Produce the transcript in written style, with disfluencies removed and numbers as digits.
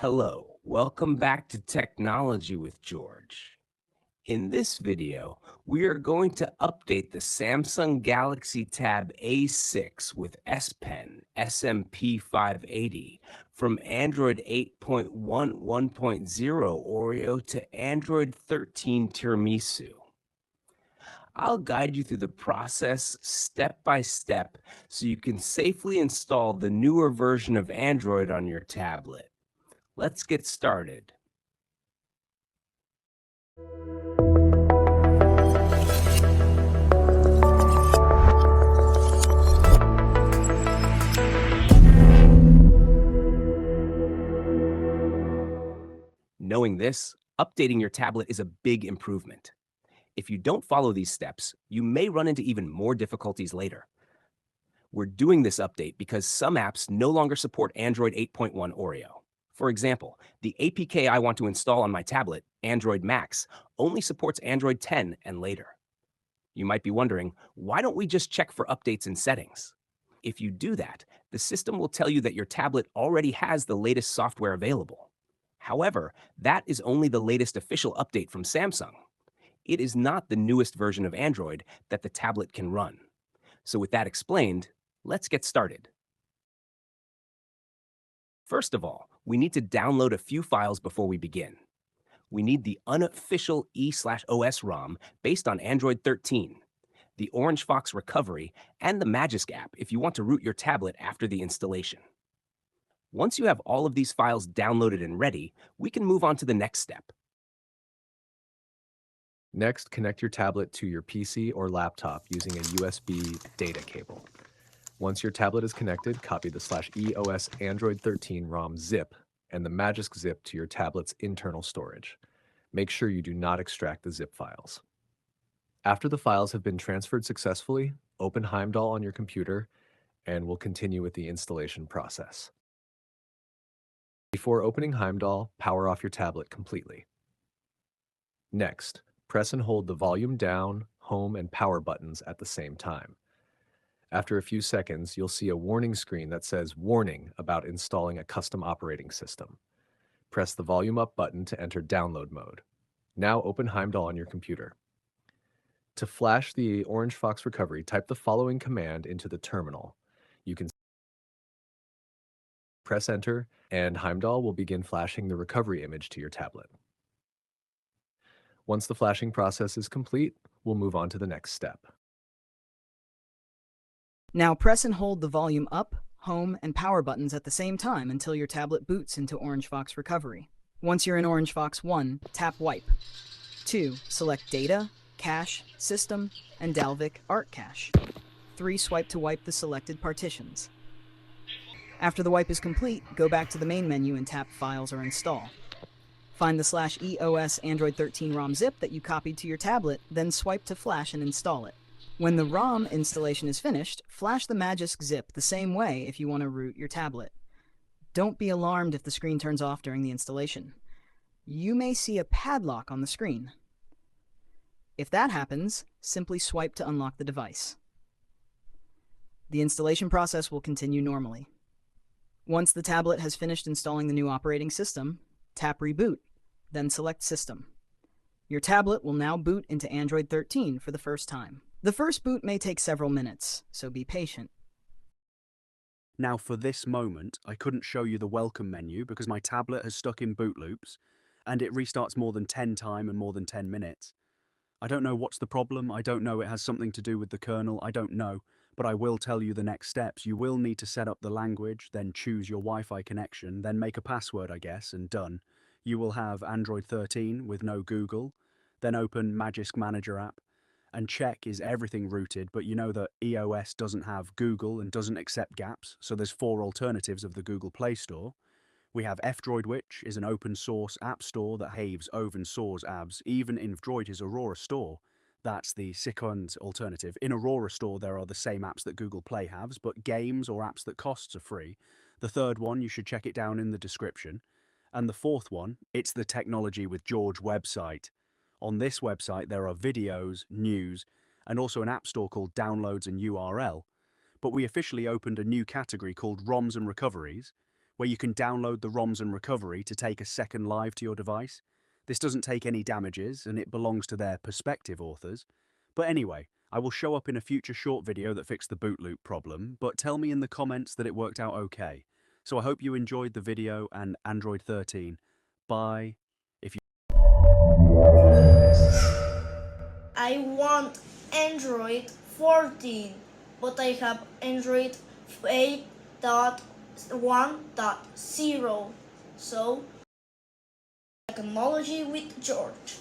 Hello, welcome back to Technology with George. In this video, we are going to update the Samsung Galaxy Tab A6 with S Pen SMP 580 from Android 8.1 1.0 Oreo to Android 13 Tiramisu. I'll guide you through the process step by step so you can safely install the newer version of Android on your tablet. Let's get started. Knowing this, updating your tablet is a big improvement. If you don't follow these steps, you may run into even more difficulties later. We're doing this update because some apps no longer support Android 8.1 Oreo. For example, the APK I want to install on my tablet, Android Max, only supports Android 10 and later. You might be wondering, why don't we just check for updates in settings? If you do that, the system will tell you that your tablet already has the latest software available. However, that is only the latest official update from Samsung. It is not the newest version of Android that the tablet can run. So with that explained, let's get started. First of all, we need to download a few files before we begin. We need the unofficial E/OS ROM based on Android 13, the Orange Fox Recovery, and the Magisk app if you want to root your tablet after the installation. Once you have all of these files downloaded and ready, we can move on to the next step. Next, connect your tablet to your PC or laptop using a USB data cable. Once your tablet is connected, copy the /EOS Android 13 ROM zip and the Magisk zip to your tablet's internal storage. Make sure you do not extract the zip files. After the files have been transferred successfully, open Heimdall on your computer and we'll continue with the installation process. Before opening Heimdall, power off your tablet completely. Next, press and hold the volume down, home, and power buttons at the same time. After a few seconds, you'll see a warning screen that says "Warning" about installing a custom operating system. Press the volume up button to enter download mode. Now open Heimdall on your computer. To flash the Orange Fox Recovery, type the following command into the terminal. You can press enter, and Heimdall will begin flashing the recovery image to your tablet. Once the flashing process is complete, we'll move on to the next step. Now press and hold the volume up, home, and power buttons at the same time until your tablet boots into Orange Fox Recovery. Once you're in Orange Fox 1, tap Wipe. 2. Select Data, Cache, System, and Dalvik Art Cache. 3. Swipe to wipe the selected partitions. After the wipe is complete, go back to the main menu and tap Files or Install. Find the /EOS Android 13 ROM zip that you copied to your tablet, then swipe to flash and install it. When the ROM installation is finished, flash the Magisk zip the same way if you want to root your tablet. Don't be alarmed if the screen turns off during the installation. You may see a padlock on the screen. If that happens, simply swipe to unlock the device. The installation process will continue normally. Once the tablet has finished installing the new operating system, tap Reboot, then select System. Your tablet will now boot into Android 13 for the first time. The first boot may take several minutes, so be patient. Now for this moment, I couldn't show you the welcome menu because my tablet has stuck in boot loops, and it restarts more than 10 times in more than 10 minutes. I don't know what's the problem, I don't know it has something to do with the kernel, I don't know, but I will tell you the next steps. You will need to set up the language, then choose your Wi-Fi connection, then make a password, I guess, and done. You will have Android 13 with no Google, then open Magisk Manager app, and check is everything rooted, but you know that EOS doesn't have Google and doesn't accept gaps, so there's 4 alternatives of the Google Play Store. We have F-Droid, which is an open source app store that behaves open source apps, even in Droid's Aurora store. That's the second alternative. In Aurora store, there are the same apps that Google Play has, but games or apps that costs are free. The third one, you should check it down in the description. And the fourth one, it's the Technology with George website. On this website, there are videos, news, and also an app store called Downloads and URL. But we officially opened a new category called ROMs and Recoveries, where you can download the ROMs and recovery to take a second live to your device. This doesn't take any damages, and it belongs to their Perspective authors. But anyway, I will show up in a future short video that fixed the boot loop problem, but tell me in the comments that it worked out okay. So I hope you enjoyed the video and Android 13. Bye. I want Android 14, but I have Android 8.1.0. So, technology with George.